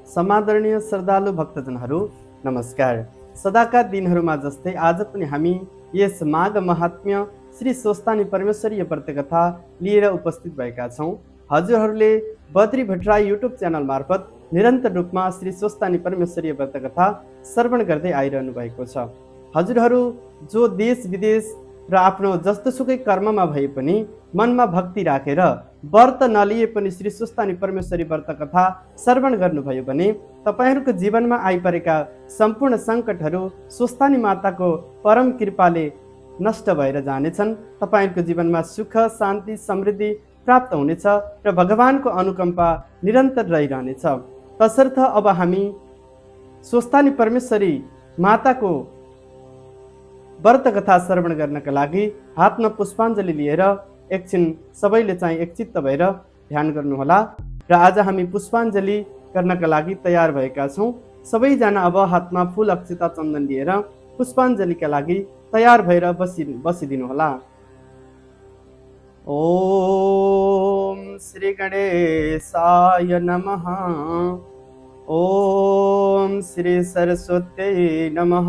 समादरणीय श्रद्धालु भक्तजनहरू नमस्कार। सदाका दिनहरूमा जस्तै आज पनि हामी यस माघ महात्म्य श्री स्वस्तानी परमेश्वरीय व्रतकथा लिएर उपस्थित भएका छौँ। हजुरहरूले बद्री भट्टराई युट्युब च्यानल मार्फत निरन्तर रूपमा श्री स्वस्तानी परमेश्वरीय व्रतकथा श्रवण गर्दै आइरहनु भएको छ। हजुरहरू जो देश विदेश र आफ्नो जस्तोसुकै कर्ममा भए पनि मनमा भक्ति राखेर व्रत नलिए पनि श्री स्वस्तानी परमेश्वरी व्रत कथा श्रवण गर्नुभयो भने तपाईहरूको जीवनमा आइपरेका सम्पूर्ण सङ्कटहरू स्वस्तानी माताको परम कृपाले नष्ट भएर जानेछन्। तपाईहरूको जीवनमा सुख शान्ति समृद्धि प्राप्त हुनेछ र भगवानको अनुकम्पा निरन्तर रहिरहनेछ। तसर्थ अब हामी स्वस्तानी परमेश्वरी माताको व्रत कथा श्रवण गर्नका लागि हातमा पुष्पाञ्जली लिएर एकछिन सबैले चाहिँ एकचित्त भएर ध्यान गर्नुहोला। र आज हामी पुष्पाञ्जली गर्नका लागि तयार भएका छौँ। सबैजना अब हातमा फुल अक्षता चन्दन लिएर पुष्पाञ्जलीका लागि तयार भएर बसिदिनुहोला। ओम श्री गणेशाय नमः। ओम श्री सरस्वत्यै नमः।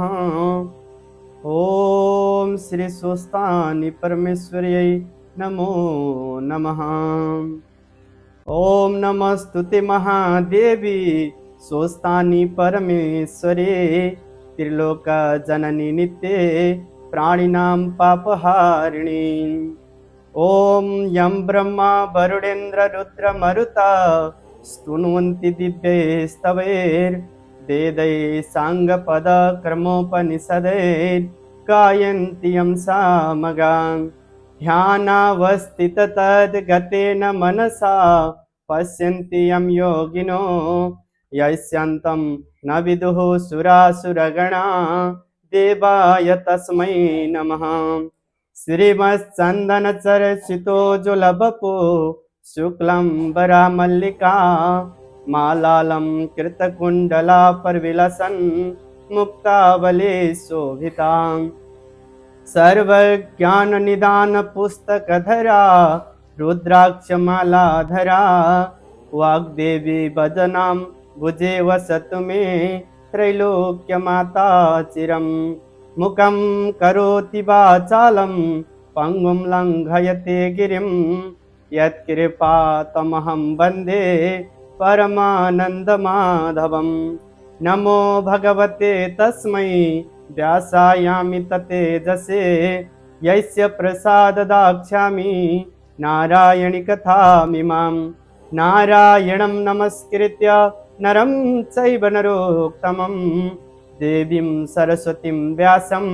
ओम श्री स्वस्तानी परमेश्वर्यै नमो नमः। ओम नमस्तुते महादेवी स्वस्तानी परमेश्वरे त्रिलोक जननी नित्ये प्राणिनां पापहारिणी। ओम यं ब्रह्मा वरुणेन्द्र रुद्र मरुता स्तुन्वन्ति दिव्यैस्तवैर् वेदैः साङ्गपद क्रमोपनिषदैर् गायन्ति यं सामगां। ध्यानावस्थित तद्गतेन मनसा पश्यन्ति यं योगिनो यस्यान्तं न विदुः सुरासुरगणा देवाय तस्मै नमः। श्रीमच्चन्दनचर्चितोज्ज्वलवपो शुक्लम्बरा मल्लिका मालालं कृतकुण्डला परविलसन् मुक्तावली शोभितां। सर्वज्ञाननिदान पुस्तकधरा रुद्राक्षमालाधरा वाग्देवी भजनां भुजे वसतु मे त्रैलोक्यमाता चिरं। मुखं करोति वाचालं पङ्गुं लङ्घयते गिरिं यत्कृपातमहं वन्दे परमानन्दमाधवं। नमो भगवते तस्मै व्यासायामि ततेजसे यस्य प्रसाददाक्ष्यामि नारायणी कथामिमां। नारायणं नमस्कृत्य नरं चैव नरोत्तमं देवीं सरस्वतीं व्यासं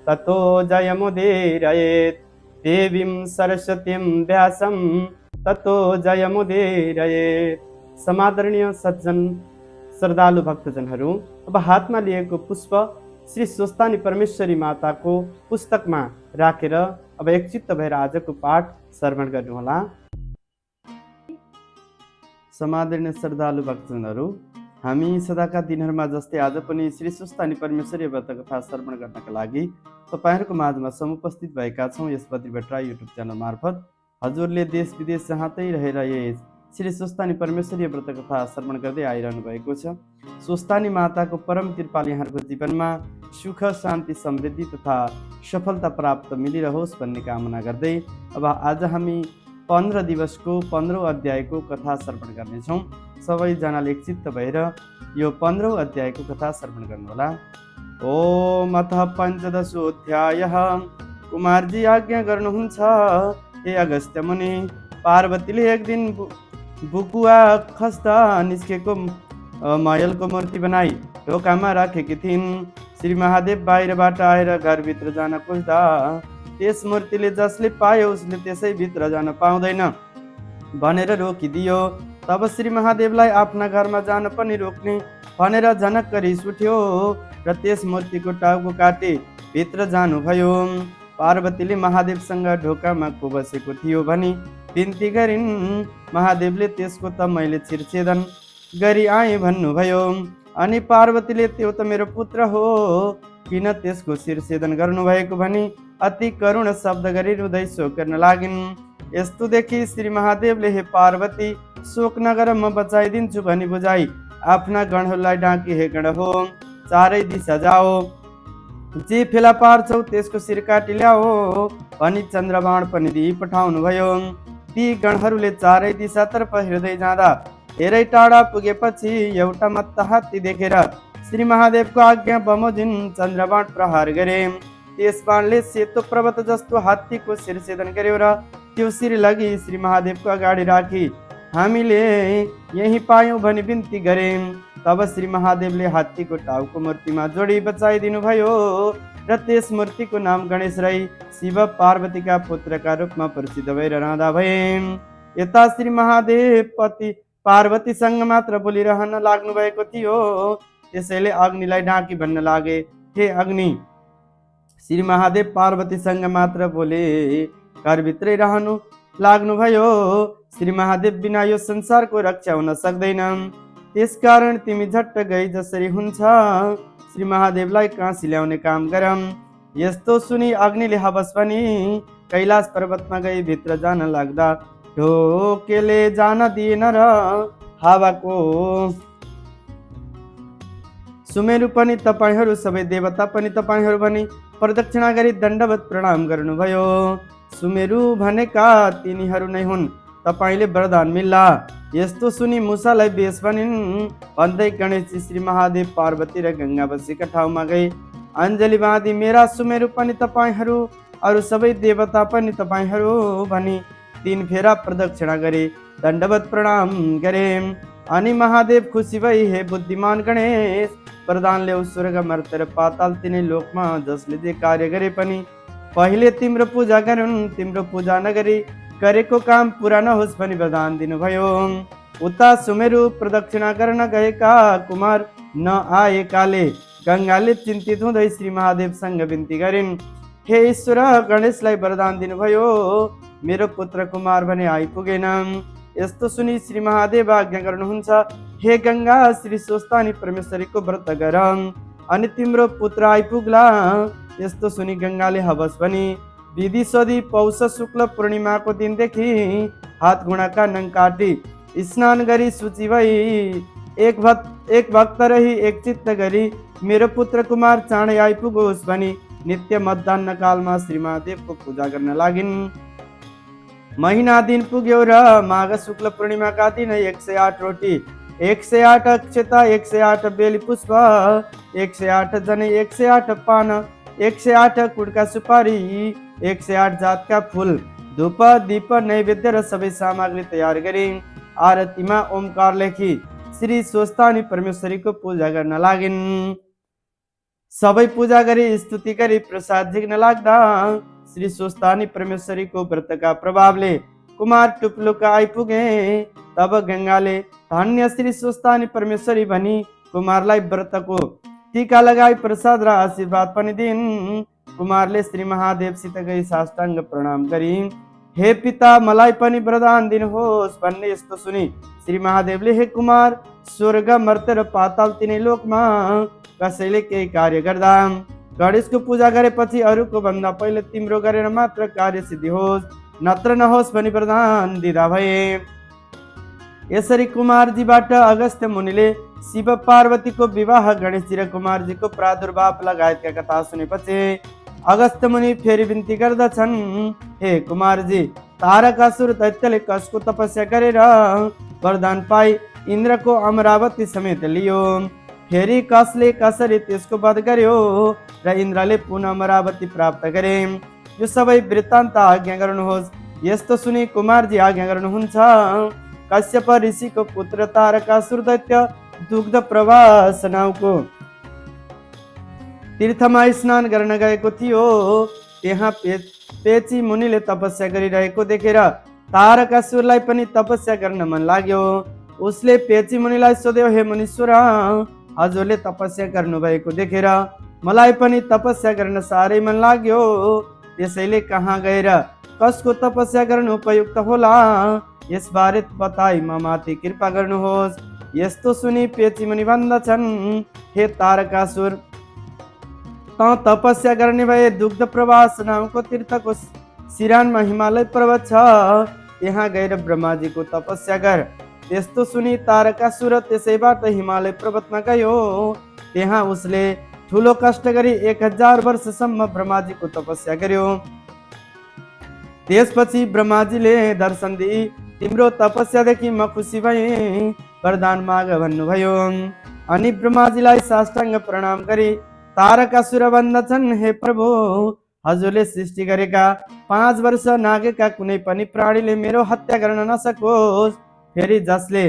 ततो जयमुदीरयेत्। देवीं सरस्वतीं व्यासं ततो जयमुदीरयेत्। समादरणीय सज्जन श्रद्धालु भक्तजनहरू, अब हातमा लिएको पुष्प श्री स्वस्तानी परमेश्वरी माताको पुस्तकमा राखेर अब एकचित्त भएर आजको पाठ श्रवण गर्नुहोला। समादरणीय श्रद्धालु भक्तजनहरू, हामी सदाका दिनहरूमा जस्तै आज पनि श्री स्वस्तानी परमेश्वरी व्रत कथा श्रवण गर्नका लागि तपाईँहरूको माझमा समुपस्थित भएका छौँ यस बद्री भट्टराई युट्युब च्यानल मार्फत। हजुरले देश विदेश जहाँतै रहेर यस श्री स्वस्तानी परमेश्वरी व्रत कथा श्रवण गर्दै आइरहनु भएको छ। स्वस्तानी माताको परम कृपाले यहाँहरूको जीवनमा सुख शान्ति समृद्धि तथा सफलता प्राप्त मिलिरहोस् भन्ने कामना गर्दै अब आज हामी 15 दिवसको 15औं अध्यायको कथा श्रवण गर्नेछौँ। सबैजनाले एकचित्त भएर यो 15औं अध्यायको कथा श्रवण गर्नुहोला। ओम अथ पञ्चदशोऽध्यायः। कुमारजी आज्ञा गर्नुहुन्छ, हे अगस्त्य मुनि, पार्वतीले एक दिन बुकुवा खस्दा निस्केको महलको मूर्ति बनाई ढोकामा राखेकी थिइन्। श्री महादेव बाहिरबाट आएर घरभित्र जान खोज्दा त्यस मूर्तिले जसले पायो उसले त्यसै भित्र जान पाउँदैन भनेर रोकिदियो। तब श्री महादेवलाई आफ्ना घरमा जान पनि रोक्ने भनेर झनक्क रिस उठ्यो र त्यस मूर्तिको टाउको काटे भित्र जानुभयो। पार्वतीले महादेवसँग ढोकामा को बसेको थियो भनी बिन्ती गरिन्। महादेवले त्यसको त मैले छिरछेदन गरी आएँ भन्नुभयो। अनि पार्वतीले त्यो त मेरो पुत्र हो, किन त्यसको शिरछेदन गर्नुभएको भनी अति करुण शब्द गरी रुँदै शोक गर्न लागिन्। यस्तो देखि श्री महादेवले, हे पार्वती, शोक नगर, म बचाइदिन्छु भनी बुझाई आफ्ना गणहरूलाई डाकी हे गण हो चारै दिशा जाओ, जे फेला पार्छौ त्यसको शिर काटी ल्याओ भनी चन्द्रबाण पनि दिई पठाउनु भयो। ती गणहरूले चारै दिशातर्फ हिँड्दै जाँदा धेरै टाढा पुगेपछि एउटा मत्ता हात्ती देखेर श्री महादेवको आज्ञा बमोजिम चन्द्रबाण प्रहार गरे। त्यस बाणले सेतो पर्वत जस्तो हात्तीको शिर छेदन गर्यो र त्यो शिर लगी श्री महादेवको अगाडि राखी हामीले यही पायौँ भनी बिन्ती गरे। तब श्री महादेवले हात्तीको टाउको मूर्तिमा जोडी बचाइदिनु भयो र त्यस मूर्तिको नाम गणेश राई शिव पार्वतीका पुत्रका रूपमा प्रसिद्ध भएर रहँदा भए। यता श्री महादेव पति पार्वतीसँग मात्र बोलिरहन लाग्नु भएको थियो। त्यसैले अग्निलाई डाकी भन्न लागे, हे अग्नि, श्री महादेव पार्वतीसँग मात्र बोले घरभित्रै रहनु लाग्नुभयो। श्री महादेव बिना यो संसारको रक्षा हुन सक्दैन, त्यसकारण तिमी झट्ट गई जसरी हुन्छ श्री महादेवलाई काँसी ल्याउने काम गरम। यस्तो सुनि अग्निले हवस पनि कैलाश पर्वतमा गई भित्र जान लाग्दा ढोकेले जान दिएन र हावाको सुमेरु पनि तपाईहरू सबै देवता पनि तपाईहरू भनी प्रदक्षिणा गरी दण्डवत प्रणाम गर्नुभयो। सुमेरु भनेका तिनीहरू नै हुन्, तपाईले वरदान मिल्ला। यस्तो सुनि मुसालाई बेस भनिन् भन्दै गणेशजी श्री महादेव पार्वती र गंगा बसेका ठाउँमा गई अञ्जली बाँधी मेरा सुमेरु पनि तपाईहरू अरू सबै देवता पनि तपाईहरू भनी 3 फेरा प्रदक्षिणा गरे दण्डवत प्रणाम गरे। अनि महादेव खुसी भई हे बुद्धिमान गणेश, वरदान ल्याऊ स्वर्ग मर्त्य र पाताल तिनै लोकमा जसले जे कार्य गरे पनि पहिले तिम्रो पूजा गरून्, तिम्रो पूजा नगरी गरेको काम पुरा नहोस् भनी वरदान दिनुभयो। उता सुमेरु प्रदक्षिणा गर्न गएका कुमार नआएकाले गंगाले चिन्तित हुँदै श्री महादेवसँग बिन्ती गरिन्, हे ईश्वर, गणेशलाई वरदान दिनुभयो, मेरो पुत्र कुमार भने आइपुगेन। यस्तो सुनि श्री महादेव आज्ञा गर्नुहुन्छ, हे गंगा, श्री स्वस्थानी परमेश्वरीको व्रत गर अनि तिम्रो पुत्र आइपुग्ला। यस्तो सुनि गंगाले हवस पनि विधि सोधी पौष शुक्ल पूर्णिमाको दिनदेखि हात घुँडाका नङ काटी स्नान गरी शुचि भई एक भक्त रही एक चित्त गरी मेरो पुत्र कुमार चाँडै आइपुगोस् भनी नित्य मध्याह्न कालमा श्री महादेवको पूजा गर्न लागिन्। महिना दिन पुग्यो र माघ शुक्ल पूर्णिमाका दिन 108 रोटी, 108 अक्षता, 108 बेली पुष्प, 108 जनै, 108 पान, 108 कुडका सुपारी, 108 जातका फूल, धूप दीप नैवेद्य र सबै सामग्री तयार गरी आरतीमा ओमकार लेखी श्री स्वस्थानी परमेश्वरीको पूजा गर्न लागिन्। सबै पूजा गरी स्तुति गरी प्रसाद झिक्न लाग्दा श्री स्वस्थानी परमेश्वरीको व्रतका प्रभावले कुमार टुप्लुका आइपुगे। तब गंगाले धन्य श्री स्वस्थानी परमेश्वरी भनी कुमारलाई व्रतको टीका लगाई प्रसाद र आशीर्वाद पनि दिन्। कुमारले श्री महादेवसित गई साष्टाङ्ग प्रणाम गरी, हे पिता, मलाई पनि वरदान दिनुहोस् भन्ने। यस्तो सुनि श्री महादेवले, हे कुमार, स्वर्ग मर्त्य र पाताल तिनै लोकमा कसैले केही कार्य गर्दा गणेशको पूजा गरेपछि अरूको भन्दा पहिले तिम्रो गरेर मात्र कार्य सिद्धि होस्, नत्र नहोस् भनी वरदान दिँदा भए। यसरी कुमारजीबाट अगस्त्य मुनिले शिव पार्वतीको विवाह, गणेशजी र कुमारजीको प्रादुर्भाव लगायतका कथा सुनेपछि अगस्त्य मुनि फेरि बिन्ती गर्दछन्, हे कुमारजी, तारकासुर दैत्यले कसको तपस्या गरेर वरदान पाई इन्द्रको अमरावती समेत लियो, फेरि कसले कसरी त्यसको वध गर्यो र इन्द्रले पुनः अमरावती प्राप्त गरे, यो सबै वृत्तान्त आज्ञा गर्नुहोस्। यस्तो सुनि कुमारजी आज्ञा गर्नुहुन्छ, कश्यप ऋषिको पुत्र तारकासुर दैत्य दुग्ध प्रवास नाउँको तीर्थमा स्नान गर्न गएको थियो। त्यहाँ पेची मुनिले तपस्या गरिरहेको देखेर तारकासुरलाई पनि तपस्या गर्न मन लाग्यो। उसले पेची मुनिलाई सोध्यो, हे मुनीश्वर, हजुरले तपस्या गर्नुभएको देखेर मलाई पनि तपस्या गर्न साह्रै मन लाग्यो, त्यसैले कहाँ गएर कसको तपस्या गर्नु उपयुक्त होला, यसबारे बताई म माथि कृपा गर्नुहोस्। यस्तो सुनि पेची मुनि भन्दछन्, हे तारकासुर, त तपस्या गर्ने भए दुग्ध प्रवास नामको तीर्थको सिरानमा हिमालय पर्वत छ, त्यहाँ गएर ब्रह्माजीको तपस्या गर। त्यस्तो सुनि तारकासुर त्यसैबाट हिमालय पर्वतमा गयो। त्यहाँ उसले ठुलो कष्ट गरी 1000 वर्षसम्म ब्रह्माजीको तपस्या गर्यो। त्यसपछि ब्रह्माजीले दर्शन दिई तिम्रो तपस्यादेखि म खुसी भएँ, वरदान माग भन्नुभयो। अनि ब्रह्माजीलाई साष्टाङ्ग प्रणाम गरी तारकासुर भन्दछन्, हे प्रभु, हजुरले सृष्टि गरेका 5 वर्ष नागेका कुनै पनि प्राणीले मेरो हत्या गर्न नसकोस्। फेरि जसले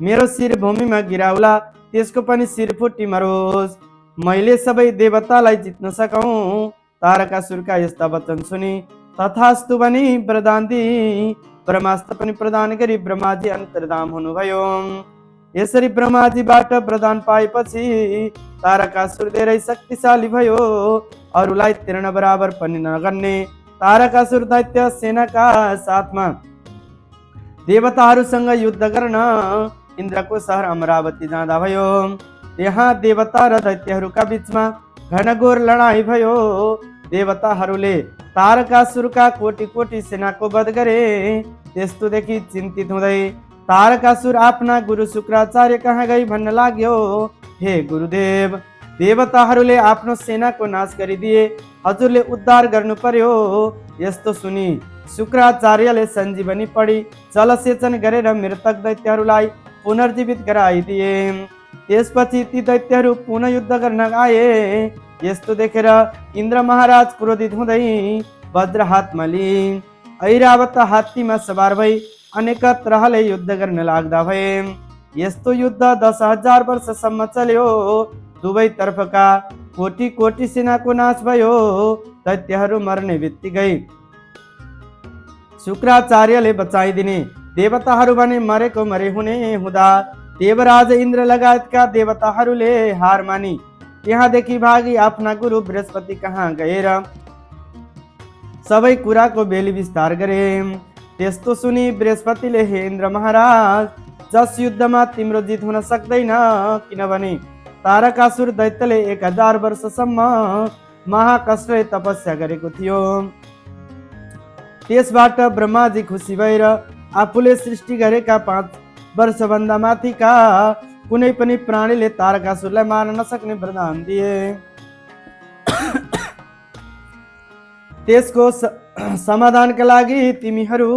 मेरो शिर भूमिमा गिराउला त्यसको पनि शिर फुटी मरोस्। मैले सबै देवतालाई जित्न सकौँ। तारकासुरका यस्ता वचन सुनि तथास्तु भनी वरदान दिई ब्रह्मास्त्र पनि प्रदान गरी ब्रह्माजी अन्तर्धाम हुनुभयो। यसरी ब्रह्माजीबाट वरदान पाएपछि तारकासुर धेरै शक्तिशाली भयो। अरूलाई तिर्न बराबर पनि नगर्ने तारकासुर दैत्य सेनाका साथमा देवताहरूसँग युद्ध गर्न इन्द्रको सहर अमरावती जाँदा भयो। त्यहाँ देवता र दैत्यहरूका बीचमा घनघोर लडाईँ भयो। देवताहरूले तारकासुरका कोटी कोटी सेनाको वध गरे। त्यस्तो देखि चिन्तित हुँदै तारकासुर आफ्ना गुरु शुक्राचार्य कहाँ गई भन्न लाग्यो, हे गुरुदेव, देवताहरूले आफ्नो सेनाको नाश गरिदिए, हजुरले उद्धार गर्नु पर्यो। यस्तो सुनि शुक्राचार्यले सञ्जीवनी पढी जलसेचन गरेर मृतक दैत्यहरूलाई पुनर्जीवित गराइदिए। त्यसपछि ती दैत्यहरू पुनः युद्ध गर्न आए। यस्तो देखेर इन्द्र महाराज क्रोधित हुँदै वज्र हातमा लिई ऐरावत हात्तीमा सवार भई अनेक तरहले युद्ध गर्न लाग्दा भए। यस्तो युद्ध 10,000 वर्षसम्म चल्यो। दुवै तर्फका कोटी कोटी सेनाको नाश भयो। दैत्यहरू मर्ने बित्तिकै शुक्राचार्यले बचाइदिने, देवताहरू भने मरेको मरे हुने हुँदा देवराज इन्द्र लगायतका देवताहरूले हार मानी त्यहाँदेखि भागी आफ्ना गुरु बृहस्पति कहाँ गएर सबै कुराको बेली विस्तार गरे। त्यस्तो सुनि बृहस्पतिले, हे इन्द्र महाराज, जस युद्धमा तिम्रो जित हुन सक्दैन, किनभने तारकासुर दैत्यले 1000 वर्षसम्म महाकष्टले तपस्या गरेको थियो। त्यसबाट ब्रह्माजी खुसी भएर आफूले सृष्टि गरेका 5 वर्षभन्दा माथिका कुनै पनि प्राणीले तारकासुरलाई मार्न नसक्ने वरदान दिए। त्यसको समाधानका लागि तिमीहरू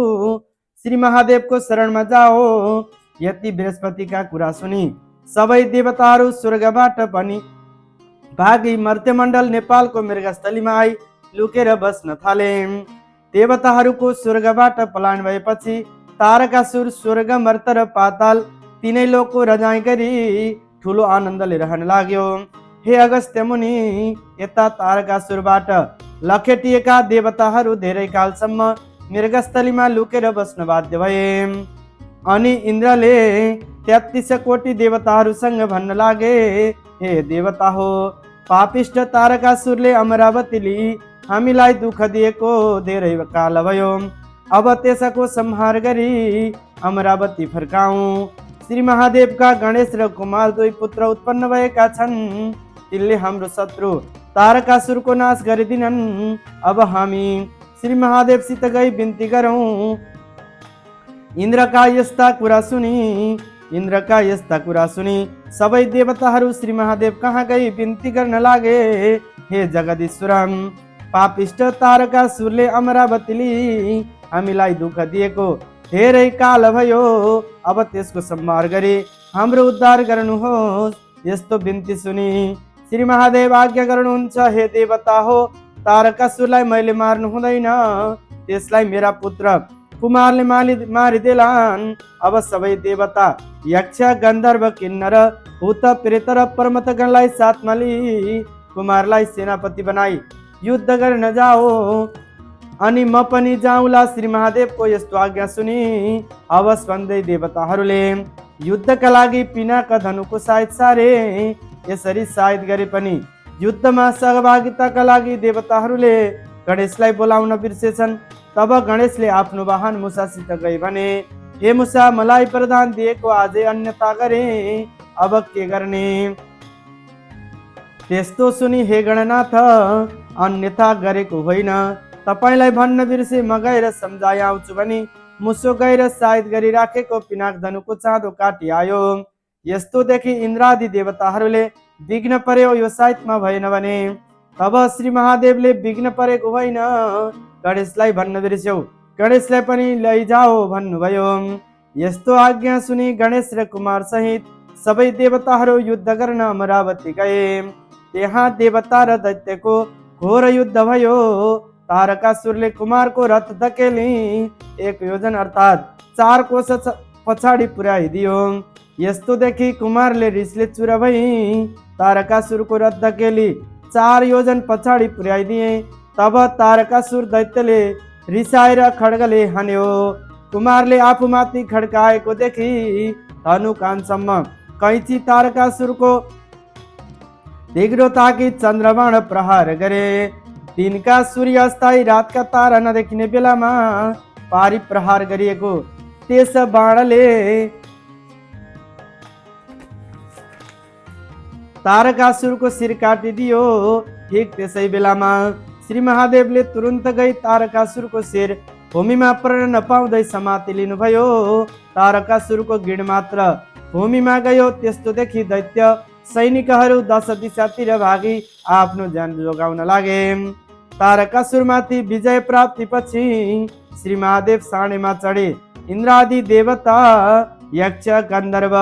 श्री महादेवको शरणमा जाओ। यति बृहस्पतिका कुरा सुनि सबै देवताहरू स्वर्गबाट पनि भागी मर्त्यमण्डल नेपालको मृगस्थलीमा आई लुकेर बस्न थाले। देवताहरूको स्वर्गबाट पलायन भएपछि तारकासुर स्वर्ग, मर्त्य र पाताल तीनै लोकको रजाइ गरी ठुलो आनन्दले रहन लाग्यो। हे अगस्त्य मुनि, यता तारकासुरबाट लखेटिएका देवताहरू धेरै कालसम्म मृगस्थलीमा लुकेर बस्न बाध्य भए। अनि इन्द्रले 33 कोटी देवताहरूसँग भन्न लागे, हे देवता हो, पापिष्ट तारकासुरले अमरावती लिई हामीलाई दुःख दिएको धेरै काल भयो। अब त्यसको संहार गरी अमरावती फर्काऊ। श्री महादेवका गणेश र कुमार 2 पुत्र उत्पन्न भएका छन्। तिनले हाम्रो शत्रु तारकासुरको नाश गरिदिनन्। अब हामी श्री महादेवसित गई बिन्ती गरौँ। इन्द्रका यस्ता कुरा सुनि सबै देवताहरू श्री महादेव कहाँ गई बिन्ती गर्न लागे, हे जगदीश्वरम, पापिष्ट तारकासुरले अमरावतीले हामीलाई दुःख दिएको धेरै काल भयो। अब त्यसको संहार गरी हाम्रो उद्धार गर्नुहोस्। यस्तो बिन्ती सुनि श्री महादेव आज्ञा गर्नुहुन्छ, हे देवता हो, तारकासुरलाई मैले मार्नु हुँदैन, त्यसलाई मेरा पुत्र कुमारले मारिदेलान्। अब सबै देवता, यक्ष, गन्धर्व, किन्नर, भूत, प्रेत र पर्वतगणलाई साथमा लिई कुमारलाई सेनापति बनाई युद्ध गर्न जाओ। अनि म पनि जाउँला। श्री महादेवको यस्तो आज्ञा सुनि हवस भन्दै देवताहरूले युद्धका लागि पिनाका धनुको सायद सारे। यसरी सायद गरे पनि युद्धमा सहभागिताका लागि देवताहरूले गणेशलाई बोलाउन बिर्सेछन्। तब गणेशले आफ्नो वाहन मुसासित गई भने, हे मुसा, मलाई वरदान दिएको आजै अन्यथा गरे, अब के गर्ने? त्यस्तो सुनि, हे गणनाथ, अन्यथा गरेको होइन, तपाईलाई भन्न बिर्से, म गएर सम्झाइ आउँछु भनी मुसो गएर सायद गरिराखेको पिनाक धनुको चाँदो काटी आयो। यस्तो देखि इन्द्रादि देवताहरूले विघ्न पर्यो यो सायदमा भएन भने। तब श्री महादेवले विघ्न परेको होइन, गणेशलाई भन्न बिर्स्यौ, गणेशलाई पनि लैजाओ भन्नुभयो। यस्तो आज्ञा सुनि गणेश र कुमार सहित सबै देवताहरू युद्ध गर्न अमरावती गए। त्यहाँ देवता र दैत्यको घोर युद्ध भयो। तारकासुरले कुमारको रथ धकेली 1 योजन अर्थात् 4 कोस पछाडि पुर्याइदियो। यस्तो देखि कुमारले रिसले चुरा भई तारकासुरको रथ धकेली 4 योजन पछाडि पुर्याइदिए। तब तारकासुर दैत्यले रिसाएर खड्गले हान्यो। कुमारले आफूमाथि खड्काएको देखि धनु कानसम्म कैची तारकासुरको दिग्रो ताकि चन्द्रबाण प्रहार गरे। दिनका सूर्य अस्थायी रातका तारा नदेखिने बेलामा पारी प्रहार गरिएको त्यस बाणले तारकासुरको शिर काटिदियो। ठिक त्यसै बेलामा श्री महादेवले तुरुन्त गई तारकासुरको शिर भूमिमा पर्न नपाउँदै समाति लिनुभयो। तारकासुरको गिड मात्र भूमिमा गयो। त्यस्तो देखि दैत्य सैनिकहरू 10 दिशातिर भागी आफ्नो ज्यान जोगाउन लागे। तारकासुरमाथि विजय प्राप्तिपछि श्री महादेव साँडेमा चढे। इन्द्रादि देवता, यक्ष, गन्धर्व,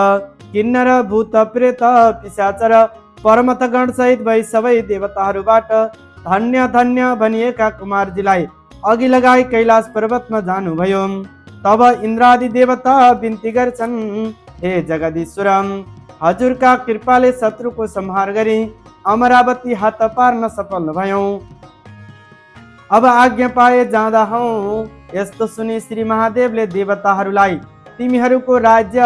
किन्नर, भूत, प्रेत, पिशाच र परमथगण सहित भई सबै देवताहरूबाट धन्य धन्य भनिएका कुमारजीलाई अघि लगाई कैलाश पर्वतमा जानुभयो। तब इन्द्रादि देवता बिन्ती गर्छन्, हे जगदीश्वर, हजुरका कृपाले शत्रुको संहार गरी अमरावती हात पार्न सफल भयौं। अब आज्ञा पाए जाँदा हौ। यस्तो सुनि श्री महादेवले देवताहरूलाई तिमीहरूको राज्य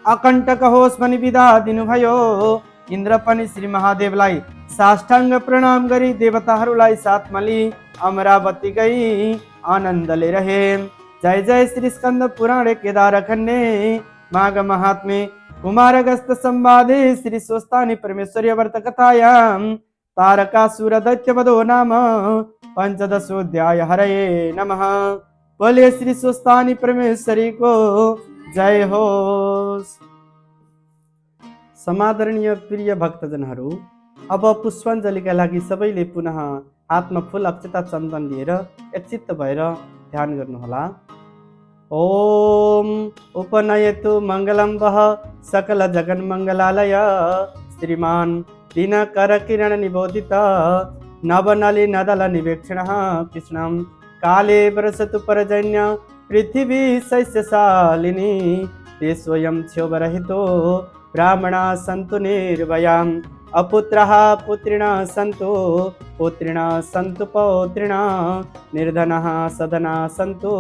अकण्टक होस् भनी बिदा दिनुभयो। इन्द्र पनि श्री महादेवलाई साष्टाङ्ग प्रणाम गरी देवताहरूलाई साथमा लिई अमरावती गई आनन्दले रहे। जय जय श्री स्कंद पुराणे केदार खन्ने माघ महात्म्ये कुमारगस्त संवादे श्री स्वस्तानि परमेश्वरी व्रत कथायां तारकासुर दैत्यवधो नाम 15 हरये नमः। बोले श्री स्वस्तानि परमेश्वरी को जय हो। समादरणीय प्रिय भक्तजनहरू, अब पुष्पाञ्जलीका लागि सबैले पुनः हातमा फूल अक्षता चन्दन लिएर एकचित्त भएर ध्यान गर्नुहोला। ओम उपनयतु मङ्गलं वः सकल जगन्मङ्गलालय श्रीमान् दिनकर किरण निबोधित नवनलिनदल निवेक्षणः कृष्णं काले वर्षतु पर्जन्य पृथिवी शस्यशालिनी ते स्वयं क्षोभरहितो ब्राह्मणा सन्तु निर्भयाम् अपुत्रः पुत्रिणः सन्तु पुत्रिणः सन्तु पौत्रिणः निर्धनः सधना सन्तु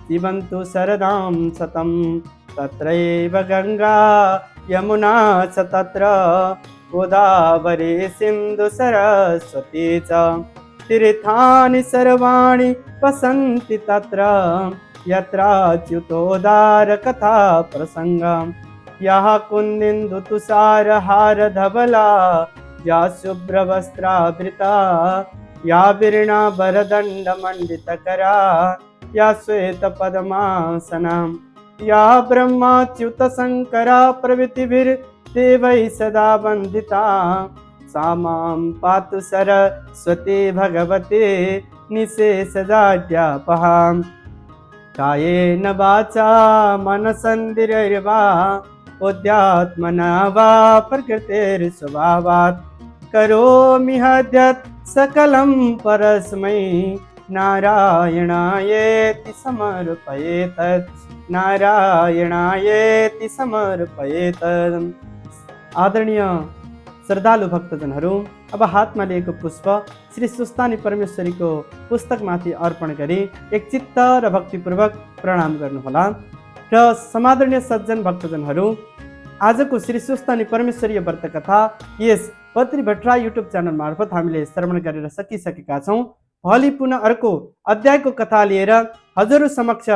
जीवन्तु शरदां शतं तत्रैव गंगा यमुना च तत्र गोदावरी सिन्धु सरस्वती च तीर्थानि सर्वाणि वसन्ति तत्र यत्राच्युतोदार कथा प्रसंगम् यः कुन्दिन्दु तुषार हार धवला या शुभ्रवस्त्रावृता या वीणा वरदण्ड मंडितकरा या श्वेत पद्मासना या ब्रह्माच्युत शंकरा प्रभृतिभिर्देवैः सदा वन्दिता सा मां पातु सरस्वती भगवते निशेषजाड्यापहा कायेन वाचा मनसन्दिर्वा बुद्ध्यात्मना वा प्रकृतिर्स्वभावात् करोमि ह्यद्यत् सकलं परस्मै नारायणायेति समर्पयेत् नारायणायेति समर्पयेत्। आदरणीय श्रद्धालु भक्तजनहरू, अब हातमा लिएको पुष्प श्री सुस्तानी परमेश्वरीको पुस्तकमाथि अर्पण गरी एकचित्त र भक्तिपूर्वक प्रणाम गर्नुहोला। र समादरणीय सज्जन भक्तजनहरू, आजको श्री सुस्तानी परमेश्वरीय व्रत कथा यस बद्री भट्टराई युट्युब च्यानल मार्फत हामीले श्रवण गरेर सकिसकेका छौँ। भोलि पुनः अर्को अध्यायको कथा लिएर हजुरहरू समक्ष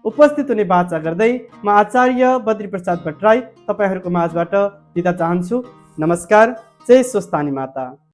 उपस्थित हुने बाचा गर्दै म आचार्य बद्री प्रसाद भट्टराई तपाईँहरूको माझबाट बिदा चाहन्छु। नमस्कार। जय स्वस्तानी माता।